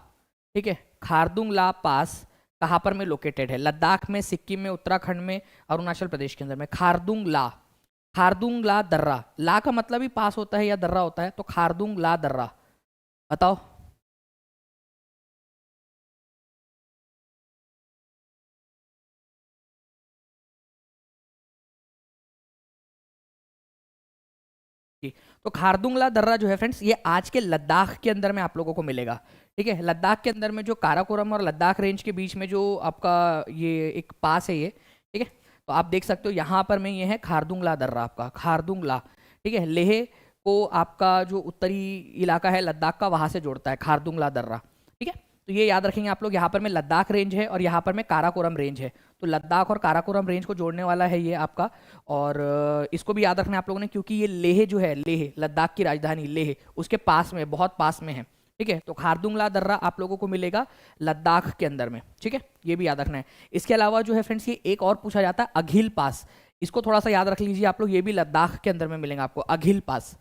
ठीक है, खारदुंगला पास कहाँ पर में लोकेटेड है? लद्दाख में, सिक्किम में, उत्तराखंड में, अरुणाचल प्रदेश के अंदर में। खारदुंगला, खारदुंगला दर्रा, ला का मतलब ही पास होता है या दर्रा होता है, तो खारदुंगला दर्रा, बताओ। जी, तो खारदुंगला दर्रा जो है फ्रेंड्स, ये आज के लद्दाख के अंदर में आप लोगों को मिलेगा, ठीक है। लद्दाख के अंदर में जो काराकोरम और लद्दाख रेंज के बीच में जो आपका ये एक पास है ये, ठीक है, तो आप देख सकते हो यहाँ पर में ये है खारदुंगला दर्रा, आपका खारदुंगला, ठीक है। लेह को आपका जो उत्तरी इलाका है लद्दाख का, वहां से जोड़ता है खारदुंगला दर्रा, ठीक है। तो ये याद रखेंगे आप लोग, यहाँ पर में लद्दाख रेंज है और यहाँ पर में काराकोरम रेंज है, तो लद्दाख और काराकोरम रेंज को जोड़ने वाला है ये आपका। और इसको भी याद रखना है आप लोगों ने, क्योंकि ये लेह जो है, लेह लद्दाख की राजधानी लेह, उसके पास में, बहुत पास में है, ठीक है। तो खारदुंगला दर्रा आप लोगों को मिलेगा लद्दाख के अंदर में, ठीक है, ये भी याद रखना है। इसके अलावा जो है फ्रेंड्स, ये एक और पूछा जाता है अघिल पास, इसको थोड़ा सा याद रख लीजिए आप लोग, ये भी लद्दाख के अंदर में मिलेंगे आपको, अघिल पास,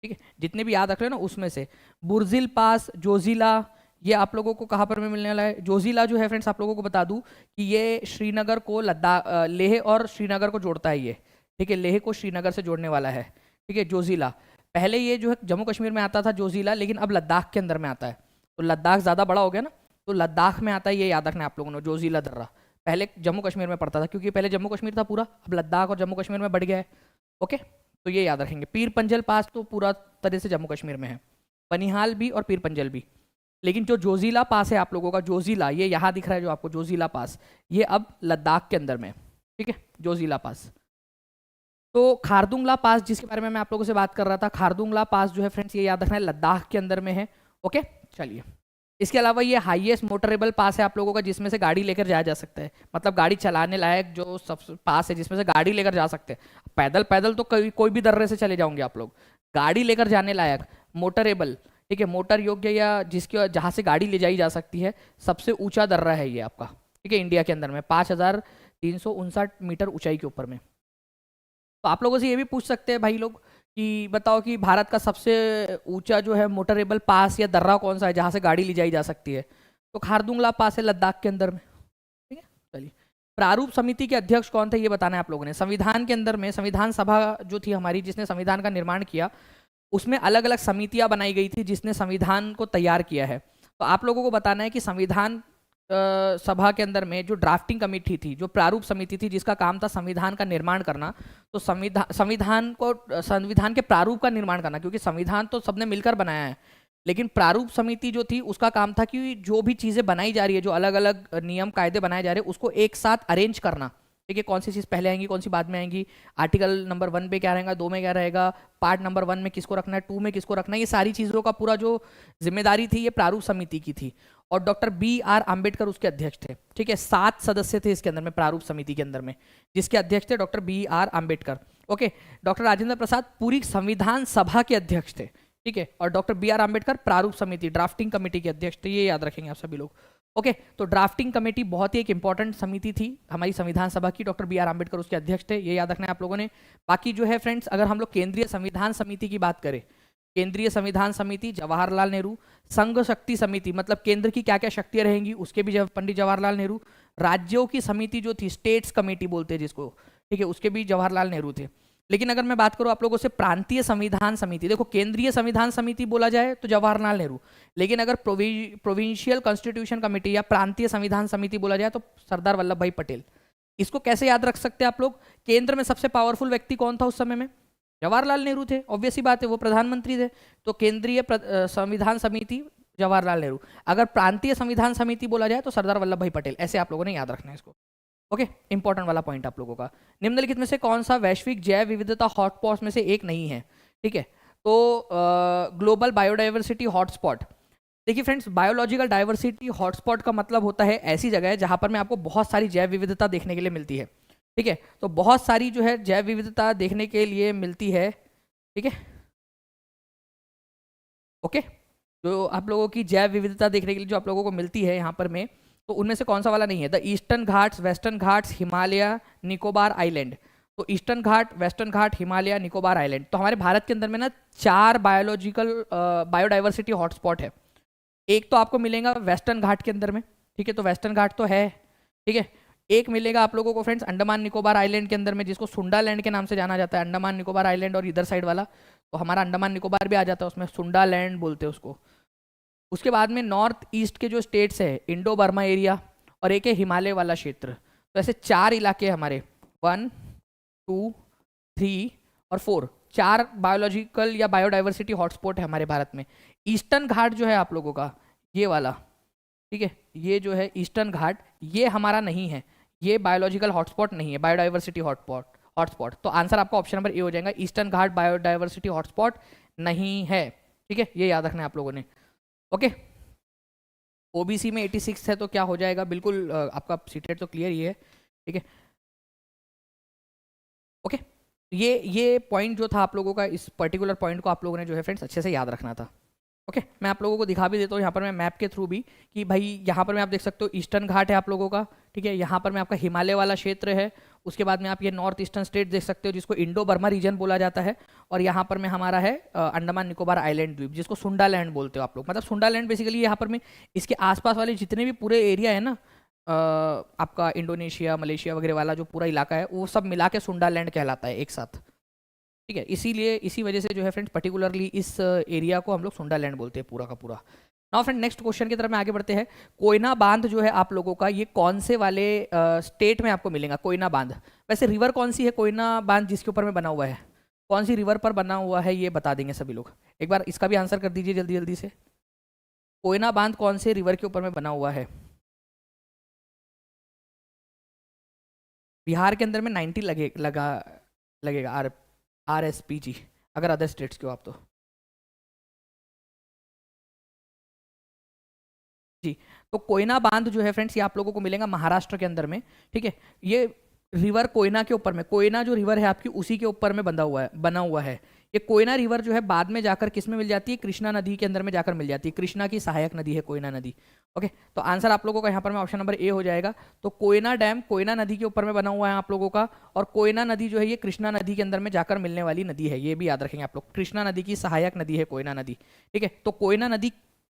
ठीक है। जितने भी याद रख रहे हो ना उसमें से, बुर्जिल पास, जोजिला, ये आप लोगों को कहाँ पर में मिलने वाला है? जोजिला जो है फ्रेंड्स, आप लोगों को बता दूं कि ये श्रीनगर को लद्दाख, लेह और श्रीनगर को जोड़ता है ये, ठीक है, लेह को श्रीनगर से जोड़ने वाला है, ठीक है, जोजिला। पहले ये जो है जम्मू कश्मीर में आता था जोजिला, लेकिन अब लद्दाख के अंदर में आता है, तो लद्दाख ज़्यादा बड़ा हो गया ना, तो लद्दाख में आता है, ये याद रखना है आप लोगों ने, जोजिला दर्रा। पहले जम्मू कश्मीर में पड़ता था, क्योंकि पहले जम्मू कश्मीर था पूरा, अब लद्दाख और जम्मू कश्मीर में बढ़ गया है, ओके, तो ये याद रखेंगे। पीर पंजल पास तो पूरा तरह से जम्मू कश्मीर में है, बनिहाल भी और पीर पंजल भी, लेकिन जो जोजिला पास है आप लोगों का, जोजिला, ये यहाँ दिख रहा है जो आपको जोजिला पास, ये अब लद्दाख के अंदर में, ठीक है, जोजिला पास। तो खारदुंगला पास जिसके बारे में मैं आप लोगों से बात कर रहा था, खारदुंगला पास जो है फ्रेंड्स, ये याद रखना है लद्दाख के अंदर में है, ओके। चलिए, इसके अलावा ये हाईएस्ट मोटरेबल पास है आप लोगों का, जिसमें से गाड़ी लेकर जाया जा सकता है, मतलब गाड़ी चलाने लायक जो सब पास है जिसमें से गाड़ी लेकर जा सकते हैं। पैदल पैदल तो कोई भी दर्रे से चले जाओगे आप लोग, गाड़ी लेकर जाने लायक मोटरेबल, ठीक है, मोटर योग्य या जिसके जहाँ से गाड़ी ले जाई जा सकती है, सबसे ऊंचा दर्रा है ये आपका, ठीक है, इंडिया के अंदर में 5359 मीटर ऊंचाई के ऊपर में। तो आप लोगों से ये भी पूछ सकते हैं भाई लोग कि बताओ कि भारत का सबसे ऊंचा जो है मोटरेबल पास या दर्रा कौन सा है जहाँ से गाड़ी ले जाई जा सकती है? तो खारदुंगला पास है लद्दाख के अंदर में, ठीक है। चलिए, प्रारूप समिति के अध्यक्ष कौन थे ये बताना है आप लोगों ने। संविधान के अंदर में संविधान सभा जो थी हमारी, जिसने संविधान का निर्माण किया, उसमें अलग अलग समितियां बनाई गई थी जिसने संविधान को तैयार किया है। तो आप लोगों को बताना है कि संविधान सभा के अंदर में जो ड्राफ्टिंग कमेटी थी, जो प्रारूप समिति थी, जिसका काम था संविधान का निर्माण करना, तो संविधान के प्रारूप का निर्माण करना, क्योंकि संविधान तो सबने मिलकर बनाया है, लेकिन प्रारूप समिति जो थी उसका काम था कि जो भी चीज़ें बनाई जा रही है, जो अलग अलग नियम कायदे बनाए जा रहे हैं, उसको एक साथ अरेंज करना, ठीक है, कौन सी चीज़ पहले आएंगी कौन सी बाद में आएंगी, आर्टिकल नंबर 1 पे क्या रहेगा, 2 में क्या रहेगा, पार्ट नंबर 1 में किसको रखना है, 2 में किसको रखना है, ये सारी चीज़ों का पूरा जो जिम्मेदारी थी ये प्रारूप समिति की थी। और डॉक्टर BR आम्बेडकर उसके अध्यक्ष थे, ठीक है। 7 सदस्य थे इसके अंदर में, प्रारूप समिति के अंदर में, जिसके अध्यक्ष थे doctor BR Ambedkar, okay. Doctor Rajendra Prasad पूरी संविधान सभा के अध्यक्ष थे, ठीक है, और डॉक्टर BR आम्बेडकर प्रारूप समिति ड्राफ्टिंग कमेटी के अध्यक्ष थे, ये याद रखेंगे आप सभी लोग, ओके तो ड्राफ्टिंग कमेटी बहुत ही एक इंपॉर्टेंट समिति थी हमारी संविधान सभा की, डॉक्टर बी आर अम्बेडकर उसके अध्यक्ष थे, ये याद रखना है आप लोगों ने। बाकी जो है फ्रेंड्स, अगर हम लोग केंद्रीय संविधान समिति की बात करें, केंद्रीय संविधान समिति जवाहरलाल नेहरू, संघ शक्ति समिति मतलब केंद्र की क्या क्या शक्तियां रहेंगी उसके भी पंडित जवाहरलाल नेहरू, राज्यों की समिति जो थी स्टेट्स कमेटी बोलते हैं जिसको, ठीक है, उसके भी जवाहरलाल नेहरू थे। लेकिन अगर मैं बात करूं आप लोगों से प्रांतीय संविधान समिति, देखो केंद्रीय संविधान समिति बोला जाए तो जवाहरलाल नेहरू, लेकिन अगर प्रोविंशियल कॉन्स्टिट्यूशन कमेटी या प्रांतीय संविधान समिति बोला जाए तो सरदार वल्लभ भाई पटेल। इसको कैसे याद रख सकते हैं आप लोग? केंद्र में सबसे पावरफुल व्यक्ति कौन था उस समय में? जवाहरलाल नेहरू थे, ऑब्वियस ही बात है, वो प्रधानमंत्री थे। तो केंद्रीय संविधान समिति जवाहरलाल नेहरू, अगर प्रांतीय संविधान समिति बोला जाए तो सरदार वल्लभ भाई पटेल। ऐसे आप लोगों ने याद रखना है इसको। ओके, इंपॉर्टेंट वाला पॉइंट आप लोगों का। निम्नलिखित में से कौन सा वैश्विक जैव विविधता हॉटस्पॉट में से एक नहीं है? ठीक है, तो ग्लोबल बायोडाइवर्सिटी हॉटस्पॉट। देखिए फ्रेंड्स, बायोलॉजिकल डाइवर्सिटी हॉटस्पॉट का मतलब होता है ऐसी जगह है जहां पर में आपको बहुत सारी जैव विविधता देखने के लिए मिलती है। ठीक है, तो बहुत सारी जो है जैव विविधता देखने के लिए मिलती है। ठीक है, ओके, जो आप लोगों की जैव विविधता देखने के लिए जो आप लोगों को मिलती है यहाँ पर में, तो उनमें से कौन सा वाला नहीं है? The eastern Ghats, western Ghats, Himalaya, Nicobar island. तो ईस्टर्न घाट, वेस्टर्न घाट, हिमालय, निकोबार आइलैंड। तो हमारे भारत के अंदर में ना 4 बायोलॉजिकल बायोडाइवर्सिटी हॉटस्पॉट है। एक तो आपको मिलेगा वेस्टर्न घाट के अंदर में, ठीक है, तो वेस्टर्न घाट तो है, ठीक है। एक मिलेगा आप लोगों को फ्रेंड्स अंडमान निकोबार आइलैंड के अंदर में, जिसको सुंडा लैंड के नाम से जाना जाता है, अंडमान निकोबार आइलैंड और इधर साइड वाला, तो हमारा अंडमान निकोबार भी आ जाता है उसमें, सुंडा लैंड बोलते हैं उसको। उसके बाद में नॉर्थ ईस्ट के जो स्टेट्स है, इंडो बर्मा एरिया, और एक है हिमालय वाला क्षेत्र। तो ऐसे 4 इलाके हमारे, 1, 2, 3 और 4, 4 बायोलॉजिकल या बायोडाइवर्सिटी हॉटस्पॉट है हमारे भारत में। ईस्टर्न घाट जो है आप लोगों का, ये वाला, ठीक है, ये जो है ईस्टर्न घाट, ये हमारा नहीं है, ये बायोलॉजिकल हॉटस्पॉट नहीं है, बायोडाइवर्सिटी हॉटस्पॉट। तो आंसर आपका ऑप्शन नंबर ए हो जाएगा, ईस्टर्न घाट बायोडाइवर्सिटी हॉटस्पॉट नहीं है। ठीक है, ये याद रखना है आप लोगों ने। ओके, ओबीसी में 86 है तो क्या हो जाएगा? बिल्कुल आपका सीटेट तो क्लियर ही है। ठीक है, ओके, ये पॉइंट जो था आप लोगों का, इस पर्टिकुलर पॉइंट को आप लोगों ने जो है फ्रेंड्स अच्छे से याद रखना था। ओके, मैं आप लोगों को दिखा भी देता हूँ यहाँ पर मैं मैप के थ्रू भी, कि भाई यहाँ पर मैं आप देख सकते हो ईस्टर्न घाट है आप लोगों का, ठीक है, यहाँ पर मैं आपका हिमालय वाला क्षेत्र है, उसके बाद में आप ये नॉर्थ ईस्टर्न स्टेट देख सकते हो जिसको इंडो बर्मा रीजन बोला जाता है, और यहाँ पर में हमारा है अंडमान निकोबार आइलैंड द्वीप जिसको सुंडा लैंड बोलते हो आप लोग। मतलब सुंडा लैंड बेसिकली यहाँ पर में इसके आसपास वाले जितने भी पूरे एरिया है ना, आपका इंडोनेशिया मलेशिया वगैरह वाला जो पूरा इलाका है, वो सब मिला के सुंडा लैंड कहलाता है एक साथ। ठीक है, इसीलिए इसी वजह से जो है फ्रेंड्स पर्टिकुलरली इस एरिया को हम लोग सुंडा लैंड बोलते हैं पूरा का पूरा। नाउ फ्रेंड, नेक्स्ट क्वेश्चन की तरफ में आगे बढ़ते हैं। कोयना बांध जो है आप लोगों का, ये कौन से वाले स्टेट में आपको मिलेगा कोयना बांध? वैसे रिवर कौन सी है कोयना बांध जिसके ऊपर में बना हुआ है? कौन सी रिवर पर बना हुआ है ये बता देंगे सभी लोग। एक बार इसका भी आंसर कर दीजिए जल्दी जल्दी से। कोयना बांध कौन से रिवर के ऊपर में बना हुआ है? बिहार के अंदर में 90 लगेगा RSPG, अगर अदर स्टेट्स के हो आप तो। जी, तो कोयना बांध जो है फ्रेंड्स ये आप लोगों को मिलेगा महाराष्ट्र के अंदर में। ठीक है, ये रिवर कोयना के ऊपर में, कोयना जो रिवर है आपकी उसी के ऊपर में बना हुआ है। ये कोयना रिवर जो है बाद में जाकर किस में मिल जाती है? कृष्णा नदी के अंदर में जाकर मिल जाती है। कृष्णा की सहायक नदी है कोयना नदी। ओके, तो आंसर आप लोगों का यहाँ पर में ऑप्शन नंबर ए हो जाएगा। तो कोयना डैम कोयना नदी के ऊपर में बना हुआ है आप लोगों का, और कोयना नदी जो है ये कृष्णा नदी के अंदर में जाकर मिलने वाली नदी है, ये भी याद रखेंगे आप लोग। कृष्णा नदी की सहायक नदी है कोयना नदी। ठीक है, तो कोयना नदी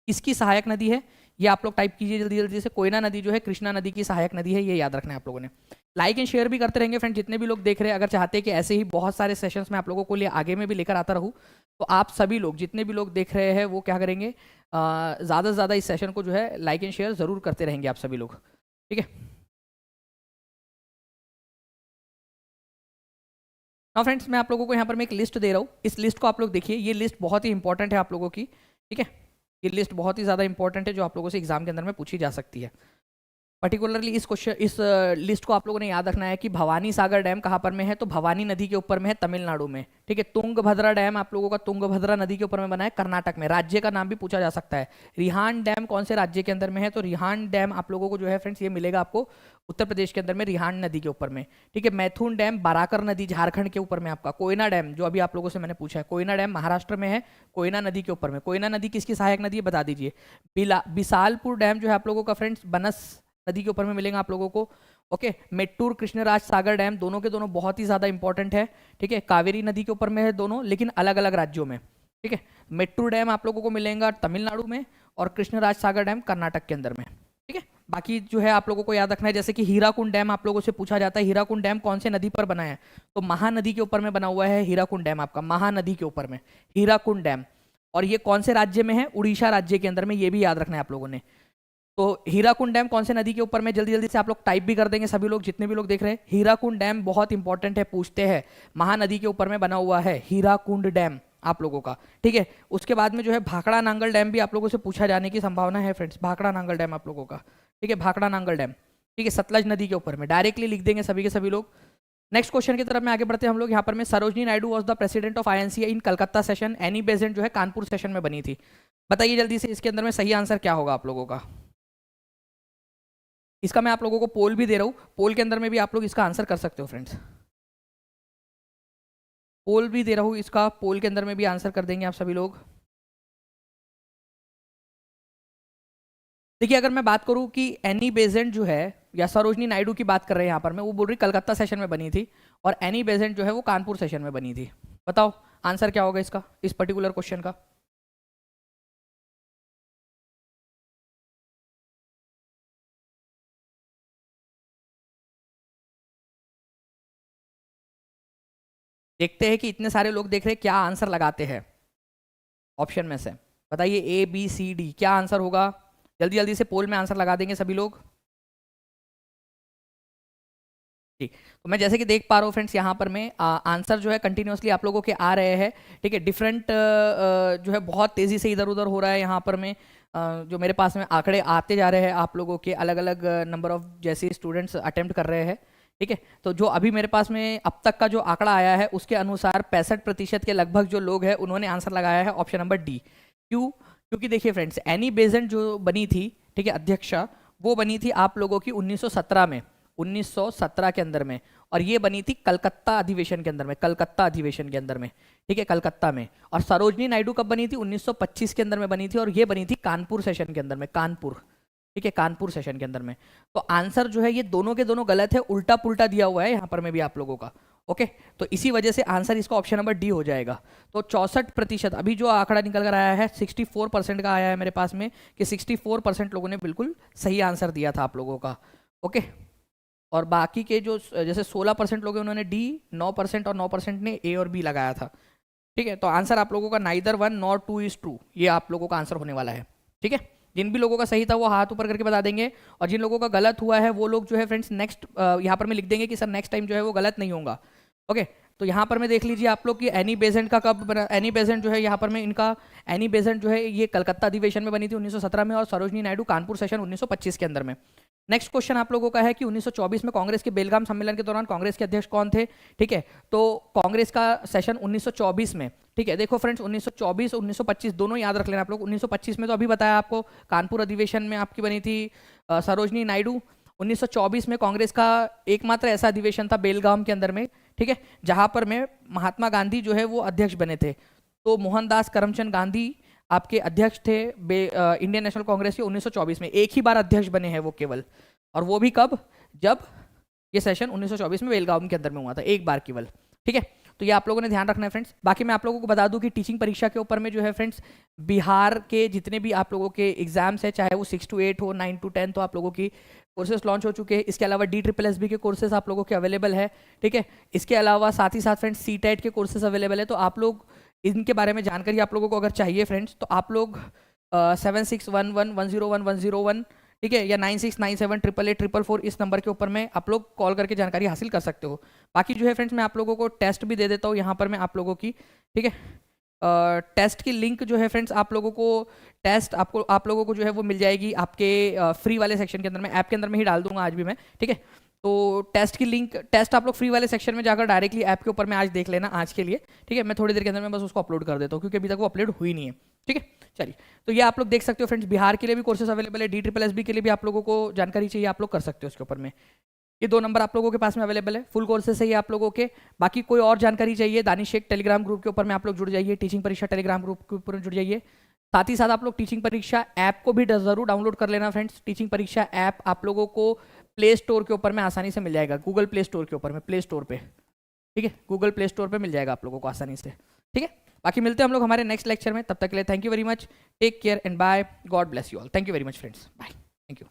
किसकी सहायक नदी है ये आप लोग टाइप कीजिए जल्दी जल्दी से। कोयना नदी जो है कृष्णा नदी की सहायक नदी है, ये याद रखना है आप लोगों ने। लाइक एंड शेयर भी करते रहेंगे फ्रेंड, जितने भी लोग देख रहे हैं। अगर चाहते हैं कि ऐसे ही बहुत सारे सेशंस में आप लोगों को लिए आगे में भी लेकर आता रहूँ, तो आप सभी लोग जितने भी लोग देख रहे हैं वो क्या करेंगे, ज़्यादा से ज़्यादा इस सेशन को जो है लाइक एंड शेयर ज़रूर करते रहेंगे आप सभी लोग। ठीक है, ना फ्रेंड्स, मैं आप लोगों को यहाँ पर मैं एक लिस्ट दे रहा हूँ, इस लिस्ट को आप लोग देखिए। ये लिस्ट बहुत ही इंपॉर्टेंट है आप लोगों की। ठीक है, ये लिस्ट बहुत ही ज़्यादा इंपॉर्टेंट है जो आप लोगों से एग्जाम के अंदर में पूछी जा सकती है। पर्टिकुलरली इस क्वेश्चन इस लिस्ट को आप लोगों ने याद रखना है कि भवानी सागर डैम कहाँ पर में है, तो भवानी नदी के ऊपर में है, तमिलनाडु में। ठीक है, तुंगभद्रा डैम आप लोगों का तुंगभद्रा नदी के ऊपर में बना है, कर्नाटक में। राज्य का नाम भी पूछा जा सकता है। रिहान डैम कौन से राज्य के अंदर में है, तो रिहान डैम आप लोगों को जो है फ्रेंड्स ये मिलेगा आपको उत्तर प्रदेश के अंदर में, रिहान नदी के ऊपर में। ठीक है, मैथुन डैम बराकर नदी झारखंड के ऊपर में आपका। कोयना डैम जो अभी आप लोगों से मैंने पूछा है, कोयना डैम महाराष्ट्र में है, कोयना नदी के ऊपर में। कोयना नदी किसकी सहायक नदी है बता दीजिए। बिसालपुर डैम जो है आप लोगों का फ्रेंड्स बनस नदी के ऊपर में मिलेगा आप लोगों को। ओके, मेट्टूर कृष्णराज सागर डैम दोनों के दोनों बहुत ही ज्यादा इंपॉर्टेंट है। ठीक है, कावेरी नदी के ऊपर में है दोनों, लेकिन अलग अलग राज्यों में। ठीक है, मेट्टूर डैम आप लोगों को मिलेगा तमिलनाडु में और कृष्णराज सागर डैम कर्नाटक के अंदर में। ठीक है, बाकी जो है आप लोगों को याद रखना है, जैसे कि हीराकुंड डैम आप लोगों से पूछा जाता है, हीराकुंड डैम कौन से नदी पर बना है, तो महानदी के ऊपर में बना हुआ है हीराकुंड डैम आपका, महानदी के ऊपर में हीराकुंड डैम। और ये कौन से राज्य में है, उड़ीसा राज्य के अंदर में, ये भी याद रखना है आप लोगों ने। तो हीराकुंड डैम कौन से नदी के ऊपर में, जल्दी जल्दी से आप लोग टाइप भी कर देंगे सभी लोग, जितने भी लोग देख रहे हैं। हीराकुंड डैम बहुत इंपॉर्टेंट है, पूछते हैं। महानदी के ऊपर में बना हुआ है हीराकुंड डैम आप लोगों का। ठीक है, उसके बाद में जो है भाखड़ा नांगल डैम भी आप लोगों से पूछा जाने की संभावना है फ्रेंड्स, भाखड़ा नांगल डैम आप लोगों का। ठीक है, भाखड़ा नांगल डैम। ठीक है, सतलज नदी के ऊपर में डायरेक्टली लिख देंगे सभी के सभी लोग। नेक्स्ट क्वेश्चन की तरफ में आगे बढ़ते हैं हम लोग। यहाँ पर में Sarojini Naidu was the president of INC in Calcutta session, Annie Besant जो है कानपुर सेशन में बनी थी। बताइए जल्दी से इसके अंदर में सही आंसर क्या होगा आप लोगों का। इसका मैं आप लोगों को पोल भी दे रहा हूं, पोल के अंदर में भी आप लोग इसका आंसर कर सकते हो फ्रेंड्स। पोल भी दे रहा हूं इसका, पोल के अंदर में भी आंसर कर देंगे आप सभी लोग। देखिए, अगर मैं बात करूं कि एनी बेसेंट जो है, या सरोजनी नायडू की बात कर रहे हैं यहाँ पर मैं, वो बोल रही कलकत्ता सेशन में बनी थी, और एनी बेसेंट जो है वो कानपुर सेशन में बनी थी। बताओ आंसर क्या होगा इसका, इस पर्टिकुलर क्वेश्चन का। देखते हैं कि इतने सारे लोग देख रहे हैं, क्या आंसर लगाते हैं ऑप्शन में से। बताइए ए बी सी डी क्या आंसर होगा, जल्दी जल्दी से पोल में आंसर लगा देंगे सभी लोग। ठीक, तो मैं जैसे कि देख पा रहा हूँ फ्रेंड्स, यहाँ पर मैं आंसर जो है कंटिन्यूसली आप लोगों के आ रहे हैं। ठीक है, डिफरेंट जो है बहुत तेज़ी से इधर उधर हो रहा है यहाँ पर में। जो मेरे पास में आंकड़े आते जा रहे हैं आप लोगों के, अलग अलग नंबर ऑफ जैसे स्टूडेंट्स अटेम्प्ट कर रहे हैं। ठीक है, तो जो अभी मेरे पास में अब तक का जो आंकड़ा आया है उसके अनुसार 65% के लगभग जो लोग हैं उन्होंने आंसर लगाया है ऑप्शन नंबर डी। क्यों, क्योंकि देखिए फ्रेंड्स, एनी बेसेंट जो बनी थी, ठीक है अध्यक्षा, वो बनी थी आप लोगों की 1917 में, 1917 के अंदर में। और ये बनी थी कलकत्ता अधिवेशन के अंदर में, कलकत्ता अधिवेशन के अंदर में। ठीक है, कलकत्ता में। और सरोजनी नायडू कब बनी थी, 1925 के अंदर में बनी थी, और ये बनी थी कानपुर सेशन के अंदर में, कानपुर। ठीक है, कानपुर सेशन के अंदर में। तो आंसर जो है ये दोनों के दोनों गलत है, उल्टा पुल्टा दिया हुआ है यहाँ पर में भी आप लोगों का। ओके, तो इसी वजह से आंसर इसका ऑप्शन नंबर डी हो जाएगा। तो 64%, अभी जो आंकड़ा निकल कर आया है 64% का आया है मेरे पास में, कि 64% लोगों ने बिल्कुल सही आंसर दिया था आप लोगों का। ओके, और बाकी के जो जैसे 16% लोग हैं उन्होंने डी, 9% और 9% ने ए और बी लगाया था। ठीक है, तो आंसर आप लोगों का नाइदर 1 नॉर 2 इज ट्रू, ये आप लोगों का आंसर होने वाला है। ठीक है, जिन भी लोगों का सही था वो हाथ ऊपर करके बता देंगे, और जिन लोगों का गलत हुआ है वो लोग जो है फ्रेंड्स नेक्स्ट यहाँ पर मैं लिख देंगे कि सर नेक्स्ट टाइम जो है वो गलत नहीं होगा। ओके, तो यहाँ पर मैं देख लीजिए आप लोग कि एनी बेसेंट का कब बना, एनी बेसेंट जो है यहाँ पर मैं इनका, एनी बेसेंट जो है ये कलकत्ता अधिवेशन में बनी थी 1917 में, और सरोजनी नायडू कानपुर सेशन 1925 के अंदर में। नेक्स्ट क्वेश्चन आप लोगों का है कि 1924 में कांग्रेस के बेलगाम सम्मेलन के दौरान कांग्रेस के अध्यक्ष कौन थे। ठीक है, तो कांग्रेस का सेशन 1924 में। ठीक है, देखो फ्रेंड्स 1924 और 1925 दोनों याद रख लेना आप लोग। 1925 में तो अभी बताया आपको, कानपुर अधिवेशन में आपकी बनी थी सरोजनी नायडू। 1924 में कांग्रेस का एकमात्र ऐसा अधिवेशन था बेलगाम के अंदर में। ठीक है, जहां पर में महात्मा गांधी जो है वो अध्यक्ष बने थे। तो मोहनदास करमचंद गांधी आपके अध्यक्ष थे इंडियन नेशनल कांग्रेस के 1924 में। एक ही बार अध्यक्ष बने हैं वो केवल, और वो भी कब, जब ये सेशन 1924 में बेलगाम के अंदर में हुआ था, एक बार केवल। ठीक है, तो ये आप लोगों ने ध्यान रखना है फ्रेंड्स। बाकी मैं आप लोगों को बता दूं कि टीचिंग परीक्षा के ऊपर में जो है फ्रेंड्स, बिहार के जितने भी आप लोगों के एग्जाम्स है, चाहे वो 6 to 8 हो, 9 to 10, तो आप लोगों की कोर्सेज लॉन्च हो चुके हैं। इसके अलावा DSSB के कोर्सेज आप लोगों के अवेलेबल है। ठीक है, इसके अलावा साथ ही साथ फ्रेंड्स CTET के कोर्सेज अवेलेबल है। तो आप लोग इनके बारे में जानकारी आप लोगों को अगर चाहिए फ्रेंड्स, तो आप लोग 7611101101, ठीक है, या 9697888844 इस नंबर के ऊपर में आप लोग कॉल करके जानकारी हासिल कर सकते हो। बाकी जो है फ्रेंड्स मैं आप लोगों को टेस्ट भी दे देता हूँ यहाँ पर मैं आप लोगों की। ठीक है, टेस्ट की लिंक जो है फ्रेंड्स आप लोगों को टेस्ट आपको आप लोगों को जो है वो मिल जाएगी आपके फ्री वाले सेक्शन के अंदर। मैं ऐप के अंदर में ही डाल दूंगा आज भी मैं, ठीक है। तो टेस्ट की लिंक, टेस्ट आप लोग फ्री वाले सेक्शन में जाकर डायरेक्टली ऐप के ऊपर में आज देख लेना आज के लिए, ठीक है। मैं थोड़ी देर के अंदर में बस उसको अपलोड कर देता हूँ क्योंकि अभी तक वो अपलोड हुई नहीं है, ठीक है। चलिए, तो ये आप लोग देख सकते हो फ्रेंड्स, बिहार के लिए भी कोर्सेज अवेलेबल है, DSSB के लिए भी आप लोगों को जानकारी चाहिए, आप लोग कर सकते हो उसके ऊपर में। ये 2 नंबर आप लोगों के पास में अवेलेबल है, फुल कोर्सेज है ये आप लोगों के। बाकी कोई और जानकारी चाहिए, दानिश शेख टेलीग्राम ग्रुप के ऊपर में आप लोग जुड़ जाइए, टीचिंग परीक्षा टेलीग्राम ग्रुप के ऊपर जुड़ जाइए। साथ ही साथ आप लोग टीचिंग परीक्षा ऐप को भी जरूर डाउनलोड कर लेना फ्रेंड्स। टीचिंग परीक्षा ऐप आप लोगों को प्ले स्टोर के ऊपर में आसानी से मिल जाएगा, गूगल प्ले स्टोर के ऊपर में, प्ले स्टोर पे, ठीक है, गूगल प्ले स्टोर पे मिल जाएगा आप लोगों को आसानी से, ठीक है। बाकी मिलते हैं हम लोग हमारे नेक्स्ट लेक्चर में, तब तक के लिए thank you very much, take care and bye, God bless you all, thank you very much friends, bye, thank you.